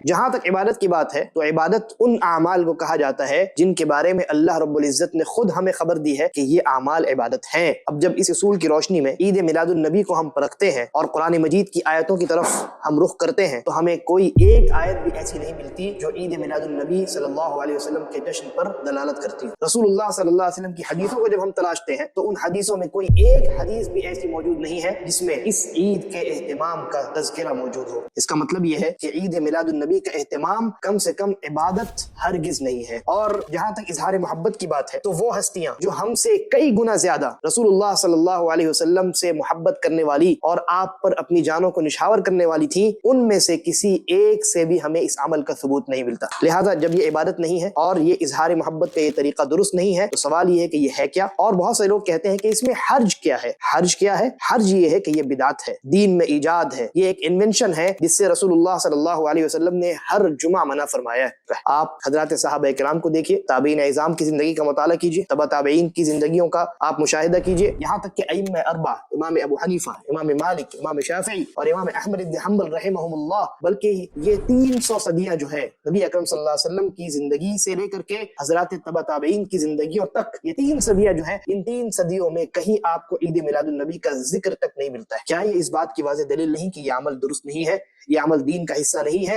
جہاں تک عبادت کی بات ہے تو عبادت ان اعمال کو کہا جاتا ہے جن کے بارے میں اللہ رب العزت نے خود ہمیں خبر دی ہے کہ یہ اعمال عبادت ہیں۔ اب جب اس اصول کی روشنی میں عید میلاد النبی کو ہم پرکھتے ہیں اور قرآن مجید کی آیتوں کی طرف ہم رخ کرتے ہیں تو ہمیں کوئی ایک آیت بھی ایسی نہیں ملتی جو عید میلاد النبی صلی اللہ علیہ وسلم کے جشن پر دلالت کرتی ہے۔ رسول اللہ صلی اللہ علیہ وسلم کی حدیثوں کو جب ہم تلاشتے ہیں تو ان حدیثوں میں کوئی ایک حدیث بھی ایسی موجود نہیں ہے جس میں اس عید کے اہتمام کا تذکرہ موجود ہو۔ اس کا مطلب یہ ہے کہ عید میلاد النبی کا اہتمام کم سے کم عبادت ہرگز نہیں ہے۔ اور جہاں تک اظہار محبت کی بات ہے تو وہ ہستیاں جو ہم سے کئی گنا زیادہ رسول اللہ صلی اللہ علیہ وسلم سے محبت کرنے والی اور آپ پر اپنی جانوں کو نشاور کرنے والی تھی، ان میں سے کسی ایک سے بھی ہمیں اس عمل کا ثبوت نہیں ملتا۔ لہٰذا جب یہ عبادت نہیں ہے اور یہ اظہار محبت کا یہ طریقہ درست نہیں ہے تو سوال یہ ہے کہ یہ ہے کیا؟ اور بہت سے لوگ کہتے ہیں کہ اس میں حرج کیا ہے؟ حرج کیا ہے؟ حرج یہ ہے کہ یہ بدعت ہے، دین میں ایجاد ہے، یہ ایک انوینشن ہے جس سے رسول اللہ صلی اللہ علیہ وسلم نے ہر جمعہ منع فرمایا ہے۔ آپ حضرات صحابہ کرام کو دیکھیے، تابعین اعظام کی زندگی کا مطالعہ کیجیے، تبع تابعین کی زندگیوں کا آپ مشاہدہ کیجیے، یہاں تک کہ ائمہ اربعہ امام ابو حنیفہ، امام مالک، امام شافعی اور امام احمد بن حنبل رحمہم اللہ، بلکہ یہ 300 صدیاں جو ہے نبی اکرم صلی اللہ علیہ وسلم کی زندگی سے لے کر کے حضرات تبع تابعین کی زندگیوں تک، یہ 3 صدیاں جو ہیں، ان 3 صدیوں میں کہیں آپ کو عید میلاد النبی کا ذکر تک نہیں ملتا ہے۔ کیا یہ اس بات کی واضح دلیل نہیں کہ یہ عمل درست نہیں ہے، یہ عمل دین کا حصہ نہیں ہے؟